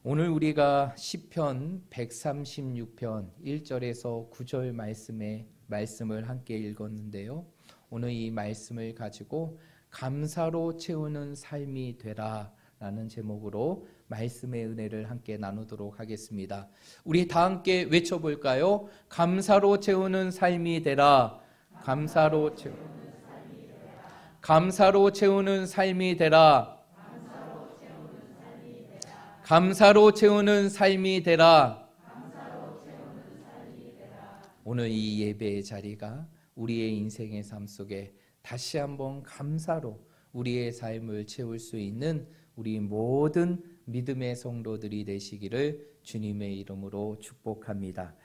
오늘 우리가 시편 136편 1절에서 9절 말씀을 함께 읽었는데요. 오늘 이 말씀을 가지고 감사로 채우는 삶이 되라 라는 제목으로 말씀의 은혜를 함께 나누도록 하겠습니다. 우리 다 함께 외쳐볼까요? 감사로 채우는 삶이 되라. 감사로 채우는 삶이 되라. 감사로 채우는 삶이 되라. 오늘 이 예배의 자리가 우리의 인생의 삶 속에 다시 한번 감사로 우리의 삶을 채울 수 있는 우리 모든 믿음의 성도들이 되시기를 주님의 이름으로 축복합니다.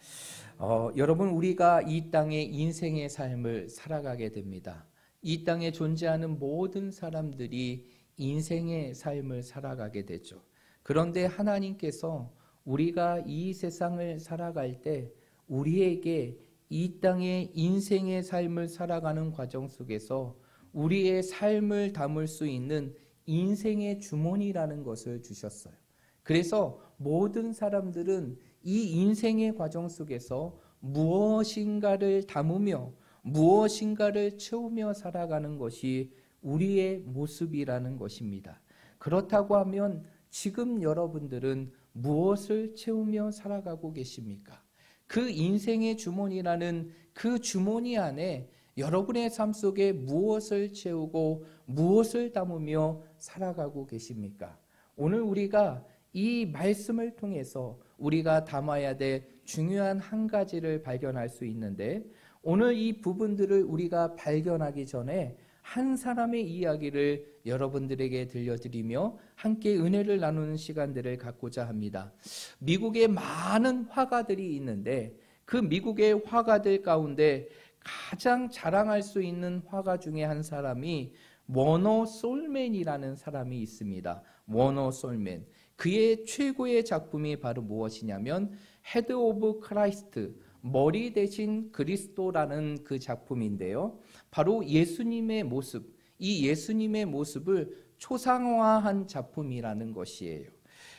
여러분, 우리가 이 땅의 인생의 삶을 살아가게 됩니다. 이 땅에 존재하는 모든 사람들이 인생의 삶을 살아가게 되죠. 그런데 하나님께서 우리가 이 세상을 살아갈 때 우리에게 이 땅의 인생의 삶을 살아가는 과정 속에서 우리의 삶을 담을 수 있는 인생의 주머니라는 것을 주셨어요. 그래서 모든 사람들은 이 인생의 과정 속에서 무엇인가를 담으며 무엇인가를 채우며 살아가는 것이 우리의 모습이라는 것입니다. 그렇다고 하면 지금 여러분들은 무엇을 채우며 살아가고 계십니까? 그 인생의 주머니라는 그 주머니 안에 여러분의 삶 속에 무엇을 채우고 무엇을 담으며 살아가고 계십니까? 오늘 우리가 이 말씀을 통해서 우리가 담아야 될 중요한 한 가지를 발견할 수 있는데, 오늘 이 부분들을 우리가 발견하기 전에 한 사람의 이야기를 여러분들에게 들려드리며 함께 은혜를 나누는 시간들을 갖고자 합니다. 미국에 많은 화가들이 있는데 그 미국의 화가들 가운데 가장 자랑할 수 있는 화가 중에 한 사람이 워너 솔맨이라는 사람이 있습니다. 워너 솔맨. 그의 최고의 작품이 바로 무엇이냐면 헤드 오브 크라이스트, 머리 대신 그리스도라는 그 작품인데요. 바로 예수님의 모습, 이 예수님의 모습을 초상화한 작품이라는 것이에요.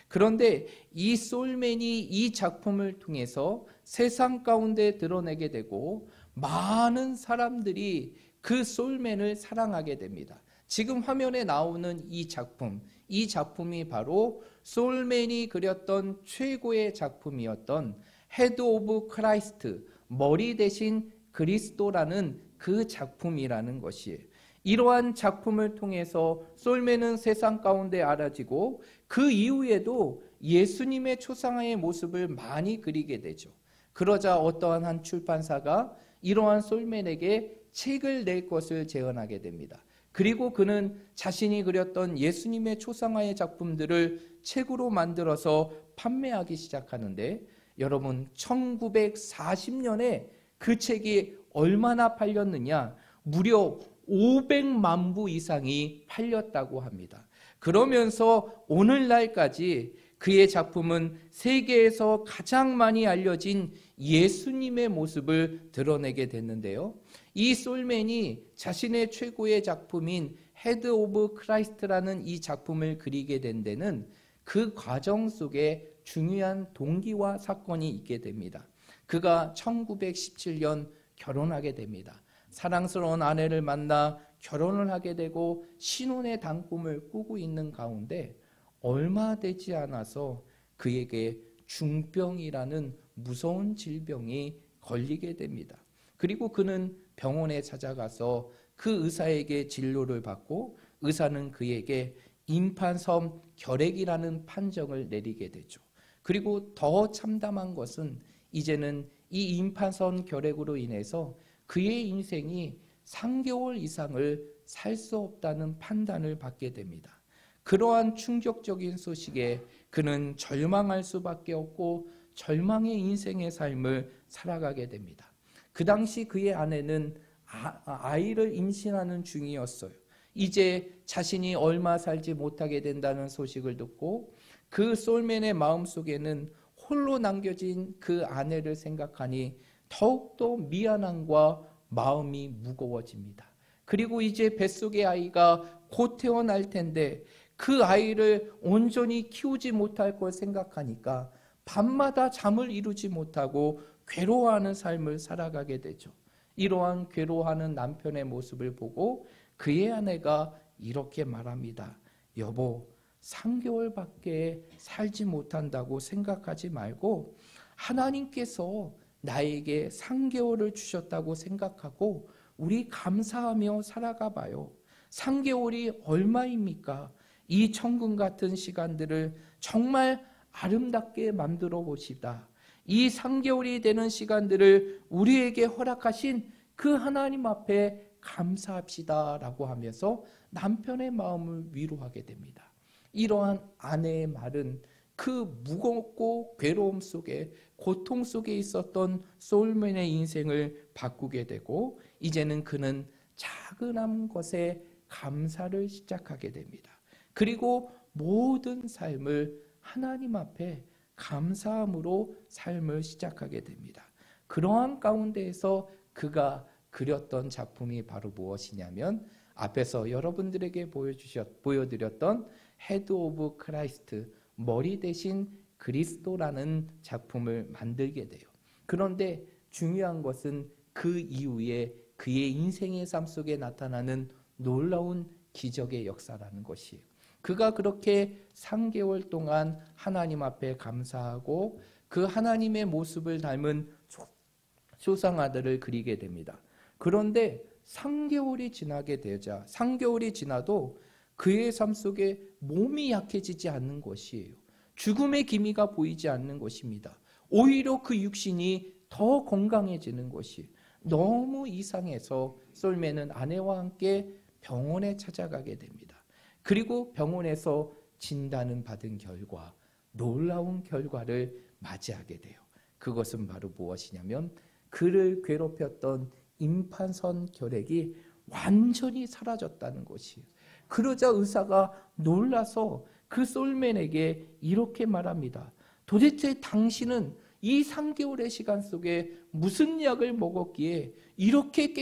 그런데 이 솔맨이 이 작품을 통해서 세상 가운데 드러내게 되고 많은 사람들이 그 솔맨을 사랑하게 됩니다. 지금 화면에 나오는 이 작품이 바로 솔맨이 그렸던 최고의 작품이었던 헤드 오브 크라이스트, 머리 대신 그리스도라는 그 작품이라는 것이에요. 이러한 작품을 통해서 솔맨은 세상 가운데 알아지고 그 이후에도 예수님의 초상화의 모습을 많이 그리게 되죠. 그러자 어떠한 한 출판사가 이러한 솔맨에게 책을 낼 것을 제안하게 됩니다. 그리고 그는 자신이 그렸던 예수님의 초상화의 작품들을 책으로 만들어서 판매하기 시작하는데, 여러분, 1940년에 그 책이 얼마나 팔렸느냐? 무려 500만 부 이상이 팔렸다고 합니다. 그러면서 오늘날까지 그의 작품은 세계에서 가장 많이 알려진 예수님의 모습을 드러내게 됐는데요. 이 솔맨이 자신의 최고의 작품인 헤드 오브 크라이스트라는 이 작품을 그리게 된 데는 그 과정 속에 중요한 동기와 사건이 있게 됩니다. 그가 1917년 결혼하게 됩니다. 사랑스러운 아내를 만나 결혼을 하게 되고 신혼의 단꿈을 꾸고 있는 가운데 얼마 되지 않아서 그에게 중병이라는 무서운 질병이 걸리게 됩니다. 그리고 그는 병원에 찾아가서 그 의사에게 진료를 받고 의사는 그에게 임판선 결핵이라는 판정을 내리게 되죠. 그리고 더 참담한 것은 이제는 이 임판선 결핵으로 인해서 그의 인생이 3개월 이상을 살 수 없다는 판단을 받게 됩니다. 그러한 충격적인 소식에 그는 절망할 수밖에 없고 절망의 인생의 삶을 살아가게 됩니다. 그 당시 그의 아내는 아이를 임신하는 중이었어요. 이제 자신이 얼마 살지 못하게 된다는 소식을 듣고 그 솔맨의 마음속에는 홀로 남겨진 그 아내를 생각하니 더욱더 미안함과 마음이 무거워집니다. 그리고 이제 뱃속의 아이가 곧 태어날 텐데 그 아이를 온전히 키우지 못할 걸 생각하니까 밤마다 잠을 이루지 못하고 괴로워하는 삶을 살아가게 되죠. 이러한 괴로워하는 남편의 모습을 보고 그의 아내가 이렇게 말합니다. 여보, 3개월밖에 살지 못한다고 생각하지 말고 하나님께서 나에게 3개월을 주셨다고 생각하고 우리 감사하며 살아가 봐요. 3개월이 얼마입니까? 이 천국 같은 시간들을 정말 아름답게 만들어 보시다. 이 3개월이 되는 시간들을 우리에게 허락하신 그 하나님 앞에 감사합시다 라고 하면서 남편의 마음을 위로하게 됩니다. 이러한 아내의 말은 그 무겁고 괴로움 속에 고통 속에 있었던 솔몬의 인생을 바꾸게 되고 이제는 그는 작은 것에 감사를 시작하게 됩니다. 그리고 모든 삶을 하나님 앞에 감사함으로 삶을 시작하게 됩니다. 그러한 가운데에서 그가 그렸던 작품이 바로 무엇이냐면 앞에서 여러분들에게 보여드렸던 헤드 오브 크라이스트, 머리 대신 그리스도라는 작품을 만들게 돼요. 그런데 중요한 것은 그 이후에 그의 인생의 삶 속에 나타나는 놀라운 기적의 역사라는 것이에요. 그가 그렇게 3개월 동안 하나님 앞에 감사하고 그 하나님의 모습을 닮은 초상화들을 그리게 됩니다. 그런데 3개월이 지나도 그의 삶 속에 몸이 약해지지 않는 것이에요. 죽음의 기미가 보이지 않는 것입니다. 오히려 그 육신이 더 건강해지는 것이 너무 이상해서 솔몬은 아내와 함께 병원에 찾아가게 됩니다. 그리고 병원에서 진단을 받은 결과 놀라운 결과를 맞이하게 돼요. 그것은 바로 무엇이냐면 그를 괴롭혔던 임판선 결핵이 완전히 사라졌다는 것이에요. 그러자 의사가 놀라서 그 솔몬에게 이렇게 말합니다. 도대체 당신은 이 3개월의 시간 속에 무슨 약을 먹었기에 이렇게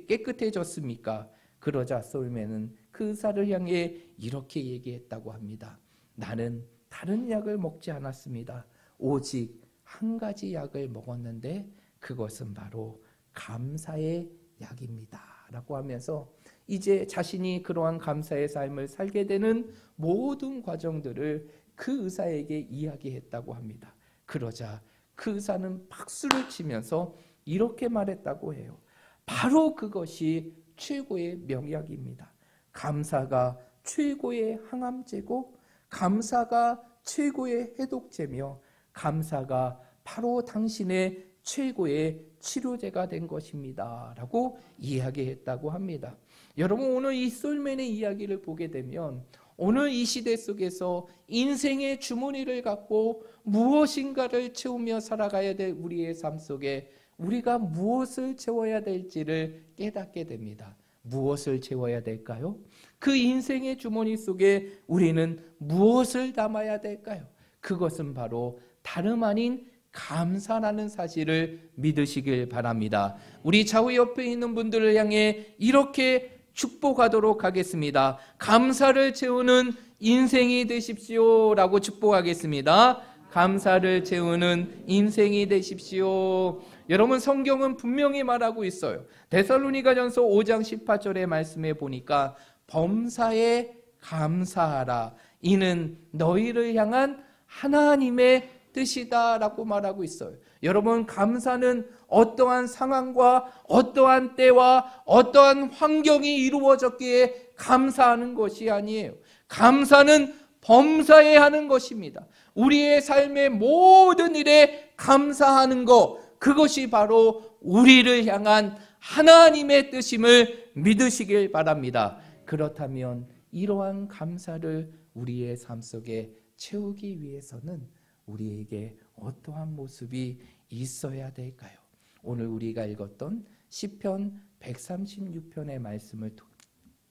깨끗해졌습니까? 그러자 솔몬은 그 의사를 향해 이렇게 얘기했다고 합니다. 나는 다른 약을 먹지 않았습니다. 오직 한 가지 약을 먹었는데 그것은 바로 감사의 약입니다. 라고 하면서 이제 자신이 그러한 감사의 삶을 살게 되는 모든 과정들을 그 의사에게 이야기했다고 합니다. 그러자 그 의사는 박수를 치면서 이렇게 말했다고 해요. 바로 그것이 최고의 명약입니다. 감사가 최고의 항암제고 감사가 최고의 해독제며 감사가 바로 당신의 최고의 치료제가 된 것입니다. 라고 이야기했다고 합니다. 여러분 오늘 이 솔몬의 이야기를 보게 되면 오늘 이 시대 속에서 인생의 주머니를 갖고 무엇인가를 채우며 살아가야 될 우리의 삶 속에 우리가 무엇을 채워야 될지를 깨닫게 됩니다. 무엇을 채워야 될까요? 그 인생의 주머니 속에 우리는 무엇을 담아야 될까요? 그것은 바로 다름 아닌 감사라는 사실을 믿으시길 바랍니다. 우리 좌우 옆에 있는 분들을 향해 이렇게 축복하도록 하겠습니다. 감사를 채우는 인생이 되십시오 라고 축복하겠습니다. 감사를 채우는 인생이 되십시오. 여러분 성경은 분명히 말하고 있어요. 데살로니가전서 5장 18절의 말씀에 보니까 범사에 감사하라. 이는 너희를 향한 하나님의 뜻이다 라고 말하고 있어요. 여러분 감사는 어떠한 상황과 어떠한 때와 어떠한 환경이 이루어졌기에 감사하는 것이 아니에요. 감사는 범사에 하는 것입니다. 우리의 삶의 모든 일에 감사하는 것, 그것이 바로 우리를 향한 하나님의 뜻임을 믿으시길 바랍니다. 그렇다면 이러한 감사를 우리의 삶 속에 채우기 위해서는 우리에게 어떠한 모습이 있어야 될까요? 오늘 우리가 읽었던 시편 136편의 말씀을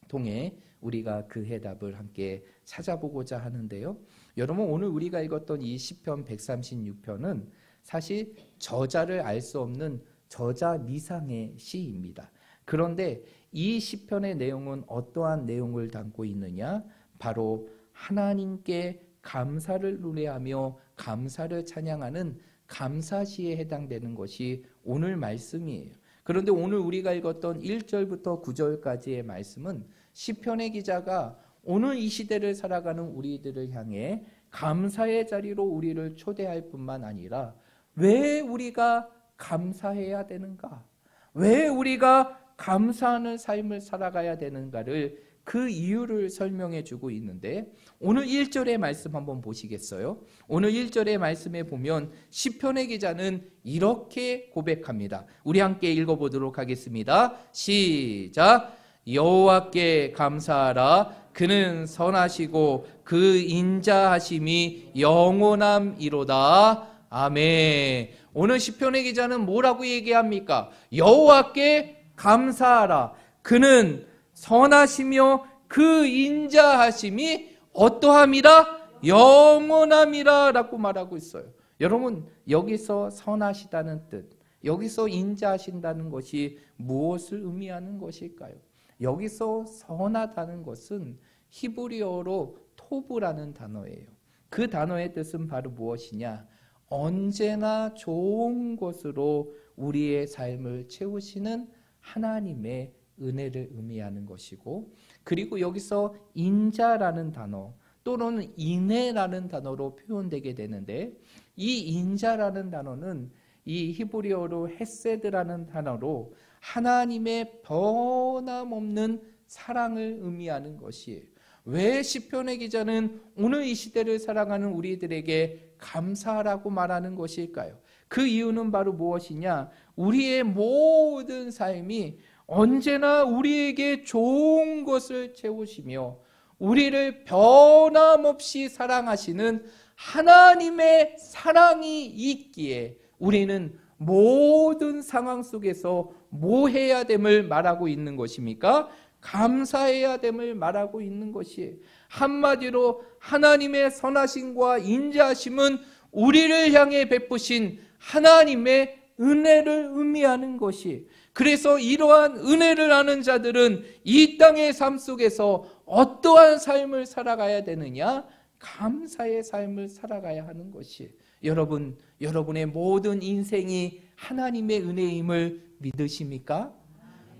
통해 우리가 그 해답을 함께 찾아보고자 하는데요. 여러분 오늘 우리가 읽었던 이 시편 136편은 사실 저자를 알 수 없는 저자 미상의 시입니다. 그런데 이 시편의 내용은 어떠한 내용을 담고 있느냐? 바로 하나님께 감사를 노래하며 감사를 찬양하는 감사시에 해당되는 것이 오늘 말씀이에요. 그런데 오늘 우리가 읽었던 1절부터 9절까지의 말씀은 시편의 기자가 오늘 이 시대를 살아가는 우리들을 향해 감사의 자리로 우리를 초대할 뿐만 아니라 왜 우리가 감사해야 되는가? 왜 우리가 감사하는 삶을 살아가야 되는가를 그 이유를 설명해 주고 있는데 오늘 1절의 말씀 한번 보시겠어요? 오늘 1절의 말씀에 보면 시편의 기자는 이렇게 고백합니다. 우리 함께 읽어보도록 하겠습니다. 시작! 여호와께 감사하라. 그는 선하시고 그 인자하심이 영원함이로다. 아멘. 오늘 시편의 기자는 뭐라고 얘기합니까? 여호와께 감사하라. 그는 선하시며 그 인자하심이 어떠함이라? 영원함이라 라고 말하고 있어요. 여러분, 여기서 선하시다는 뜻, 여기서 인자하신다는 것이 무엇을 의미하는 것일까요? 여기서 선하다는 것은 히브리어로 토브라는 단어예요. 그 단어의 뜻은 바로 무엇이냐? 언제나 좋은 것으로 우리의 삶을 채우시는 하나님의 은혜를 의미하는 것이고, 그리고 여기서 인자라는 단어 또는 인애라는 단어로 표현되게 되는데, 이 인자라는 단어는 이 히브리어로 헤세드라는 단어로 하나님의 변함없는 사랑을 의미하는 것이에요. 왜 시편의 기자는 오늘 이 시대를 살아가는 우리들에게 감사하라고 말하는 것일까요? 그 이유는 바로 무엇이냐? 우리의 모든 삶이 언제나 우리에게 좋은 것을 채우시며 우리를 변함없이 사랑하시는 하나님의 사랑이 있기에 우리는 모든 상황 속에서 뭐 해야 됨을 말하고 있는 것입니까? 감사해야 됨을 말하고 있는 것이에요. 한마디로 하나님의 선하심과 인자하심은 우리를 향해 베푸신 하나님의 은혜를 의미하는 것이, 그래서 이러한 은혜를 아는 자들은 이 땅의 삶 속에서 어떠한 삶을 살아가야 되느냐? 감사의 삶을 살아가야 하는 것이, 여러분의 모든 인생이 하나님의 은혜임을 믿으십니까?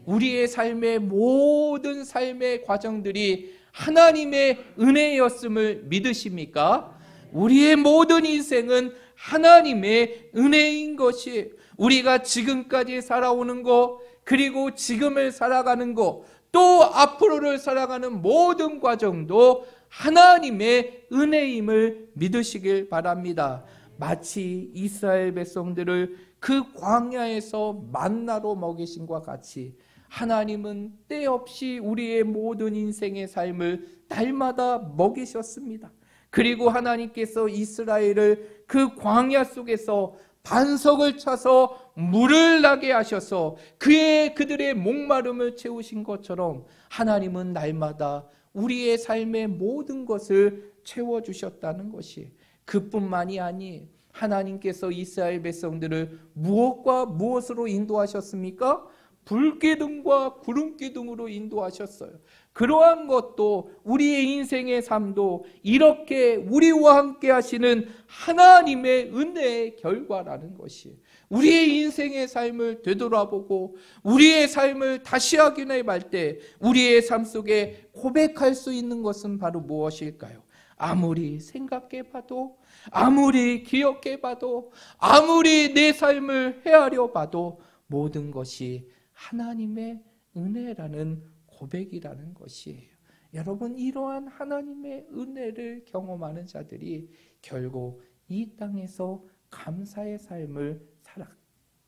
우리의 삶의 모든 삶의 과정들이 하나님의 은혜였음을 믿으십니까? 우리의 모든 인생은 하나님의 은혜인 것이, 우리가 지금까지 살아오는 것, 그리고 지금을 살아가는 것, 또 앞으로를 살아가는 모든 과정도 하나님의 은혜임을 믿으시길 바랍니다. 마치 이스라엘 백성들을 그 광야에서 만나로 먹이신 것과 같이 하나님은 때 없이 우리의 모든 인생의 삶을 날마다 먹이셨습니다. 그리고 하나님께서 이스라엘을 그 광야 속에서 반석을 차서 물을 나게 하셔서 그들의 목마름을 채우신 것처럼 하나님은 날마다 우리의 삶의 모든 것을 채워주셨다는 것이, 그뿐만이 아니에요. 하나님께서 이스라엘 백성들을 무엇과 무엇으로 인도하셨습니까? 불기둥과 구름기둥으로 인도하셨어요. 그러한 것도 우리의 인생의 삶도 이렇게 우리와 함께 하시는 하나님의 은혜의 결과라는 것이, 우리의 인생의 삶을 되돌아보고 우리의 삶을 다시 확인해 볼 때 우리의 삶 속에 고백할 수 있는 것은 바로 무엇일까요? 아무리 생각해봐도, 아무리 기억해봐도, 아무리 내 삶을 헤아려 봐도 모든 것이 하나님의 은혜라는 고백이라는 것이에요. 여러분, 이러한 하나님의 은혜를 경험하는 자들이 결국 이 땅에서 감사의 삶을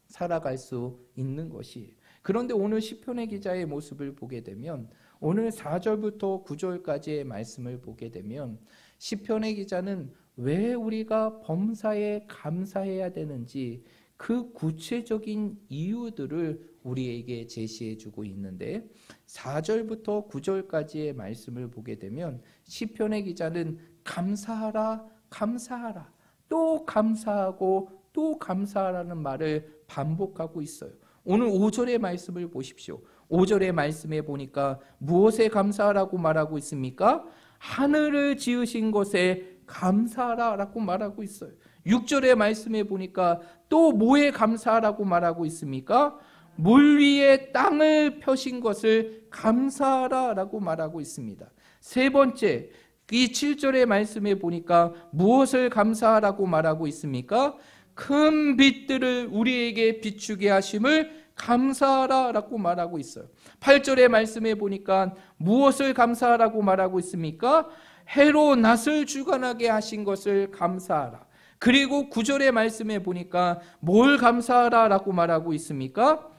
살아갈 수 있는 것이에요. 그런데 오늘 시편의 기자의 모습을 보게 되면, 오늘 4절부터 9절까지의 말씀을 보게 되면 시편의 기자는 왜 우리가 범사에 감사해야 되는지 그 구체적인 이유들을 우리에게 제시해 주고 있는데, 4절부터 9절까지의 말씀을 보게 되면 시편의 기자는 감사하라, 감사하라, 또 감사하고 또 감사하라는 말을 반복하고 있어요. 오늘 5절의 말씀을 보십시오. 5절의 말씀에 보니까 무엇에 감사하라고 말하고 있습니까? 하늘을 지으신 것에 감사하라 라고 말하고 있어요. 6절의 말씀에 보니까 또 뭐에 감사하라고 말하고 있습니까? 물 위에 땅을 펴신 것을 감사하라 라고 말하고 있습니다. 세 번째, 이 7절의 말씀에 보니까 무엇을 감사하라고 말하고 있습니까? 큰 빛들을 우리에게 비추게 하심을 감사하라 라고 말하고 있어요. 8절의 말씀에 보니까 무엇을 감사하라고 말하고 있습니까? 해로 낮을 주관하게 하신 것을 감사하라. 그리고 9절의 말씀에 보니까 뭘 감사하라 라고 말하고 있습니까?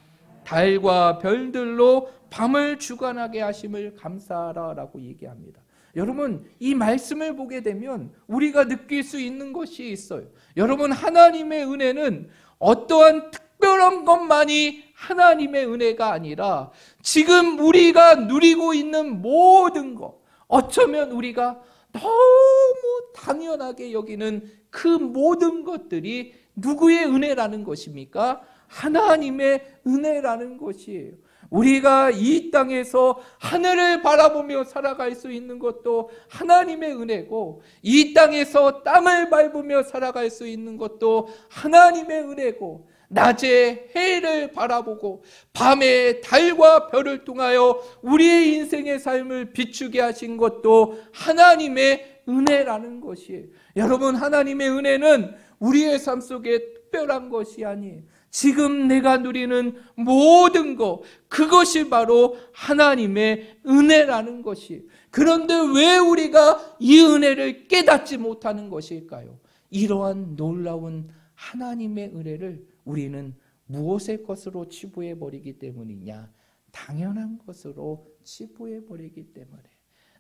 달과 별들로 밤을 주관하게 하심을 감사하라 라고 얘기합니다. 여러분, 이 말씀을 보게 되면 우리가 느낄 수 있는 것이 있어요. 여러분, 하나님의 은혜는 어떠한 특별한 것만이 하나님의 은혜가 아니라 지금 우리가 누리고 있는 모든 것, 어쩌면 우리가 너무 당연하게 여기는 그 모든 것들이 누구의 은혜라는 것입니까? 하나님의 은혜라는 것이에요. 우리가 이 땅에서 하늘을 바라보며 살아갈 수 있는 것도 하나님의 은혜고, 이 땅에서 땅을 밟으며 살아갈 수 있는 것도 하나님의 은혜고, 낮에 해를 바라보고 밤에 달과 별을 통하여 우리의 인생의 삶을 비추게 하신 것도 하나님의 은혜라는 것이에요. 여러분, 하나님의 은혜는 우리의 삶 속에 특별한 것이 아니에요. 지금 내가 누리는 모든 것, 그것이 바로 하나님의 은혜라는 것이에요. 그런데 왜 우리가 이 은혜를 깨닫지 못하는 것일까요? 이러한 놀라운 하나님의 은혜를 우리는 무엇의 것으로 치부해버리기 때문이냐? 당연한 것으로 치부해버리기 때문에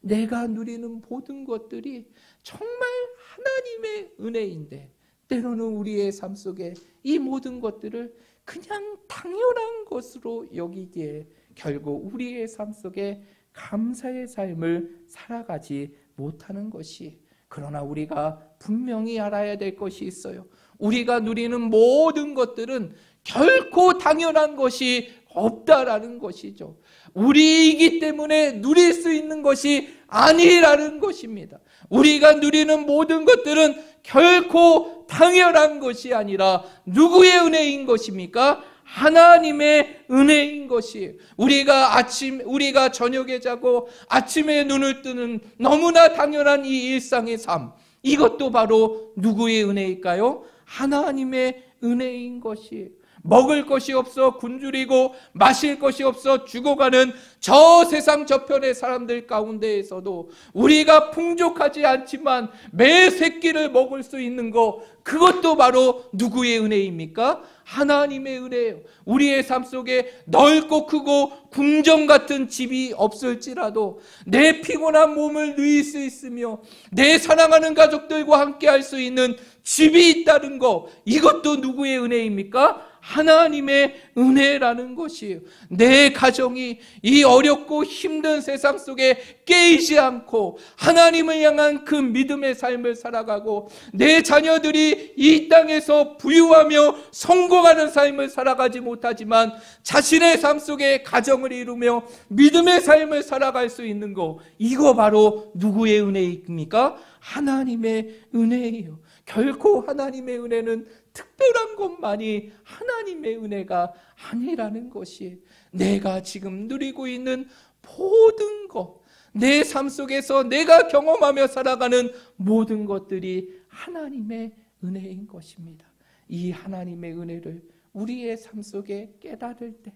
내가 누리는 모든 것들이 정말 하나님의 은혜인데, 때로는 우리의 삶 속에 이 모든 것들을 그냥 당연한 것으로 여기기에 결국 우리의 삶 속에 감사의 삶을 살아가지 못하는 것이, 그러나 우리가 분명히 알아야 될 것이 있어요. 우리가 누리는 모든 것들은 결코 당연한 것이 없다라는 것이죠. 우리이기 때문에 누릴 수 있는 것이 아니라는 것입니다. 우리가 누리는 모든 것들은 결코 당연한 것이 아니라 누구의 은혜인 것입니까? 하나님의 은혜인 것이에요. 우리가 저녁에 자고 아침에 눈을 뜨는 너무나 당연한 이 일상의 삶, 이것도 바로 누구의 은혜일까요? 하나님의 은혜인 것이에요. 먹을 것이 없어 굶주리고 마실 것이 없어 죽어가는 저 세상 저편의 사람들 가운데에서도 우리가 풍족하지 않지만 매 새끼를 먹을 수 있는 것, 그것도 바로 누구의 은혜입니까? 하나님의 은혜예요. 우리의 삶 속에 넓고 크고 궁정 같은 집이 없을지라도 내 피곤한 몸을 누일 수 있으며 내 사랑하는 가족들과 함께 할 수 있는 집이 있다는 것, 이것도 누구의 은혜입니까? 하나님의 은혜라는 것이에요. 내 가정이 이 어렵고 힘든 세상 속에 깨이지 않고 하나님을 향한 그 믿음의 삶을 살아가고, 내 자녀들이 이 땅에서 부유하며 성공하는 삶을 살아가지 못하지만 자신의 삶 속에 가정을 이루며 믿음의 삶을 살아갈 수 있는 것, 이거 바로 누구의 은혜입니까? 하나님의 은혜예요. 결코 하나님의 은혜는 특별한 것만이 하나님의 은혜가 아니라는 것이, 내가 지금 누리고 있는 모든 것, 내 삶 속에서 내가 경험하며 살아가는 모든 것들이 하나님의 은혜인 것입니다. 이 하나님의 은혜를 우리의 삶 속에 깨달을 때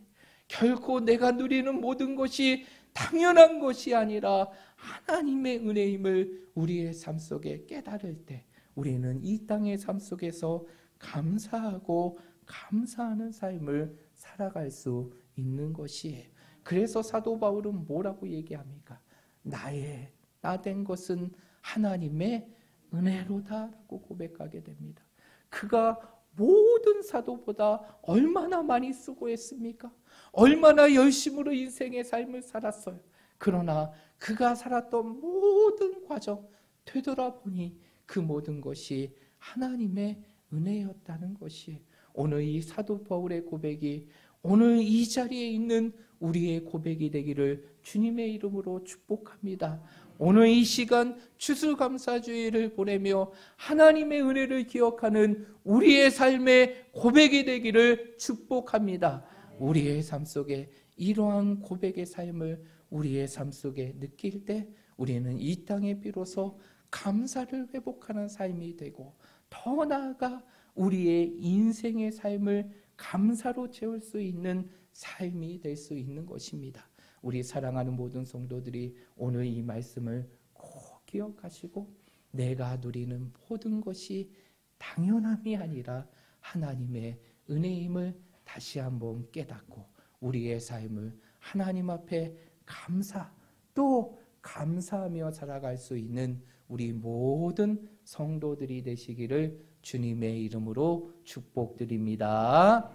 결코 내가 누리는 모든 것이 당연한 것이 아니라 하나님의 은혜임을 우리의 삶 속에 깨달을 때 우리는 이 땅의 삶 속에서 감사하고 감사하는 삶을 살아갈 수 있는 것이에요. 그래서 사도 바울은 뭐라고 얘기합니까? 나 된 것은 하나님의 은혜로다라고 고백하게 됩니다. 그가 모든 사도보다 얼마나 많이 수고했습니까? 얼마나 열심으로 인생의 삶을 살았어요. 그러나 그가 살았던 모든 과정 되돌아보니 그 모든 것이 하나님의 은혜였다는 것이, 오늘 이 사도 바울의 고백이 오늘 이 자리에 있는 우리의 고백이 되기를 주님의 이름으로 축복합니다. 오늘 이 시간 추수감사주의를 보내며 하나님의 은혜를 기억하는 우리의 삶의 고백이 되기를 축복합니다. 우리의 삶 속에 이러한 고백의 삶을 우리의 삶 속에 느낄 때 우리는 이 땅에 비로소 감사를 회복하는 삶이 되고, 더 나아가 우리의 인생의 삶을 감사로 채울 수 있는 삶이 될 수 있는 것입니다. 우리 사랑하는 모든 성도들이 오늘 이 말씀을 꼭 기억하시고, 내가 누리는 모든 것이 당연함이 아니라 하나님의 은혜임을 다시 한번 깨닫고 우리의 삶을 하나님 앞에 감사, 또 감사하며 살아갈 수 있는 우리 모든 성도들이 되시기를 주님의 이름으로 축복드립니다.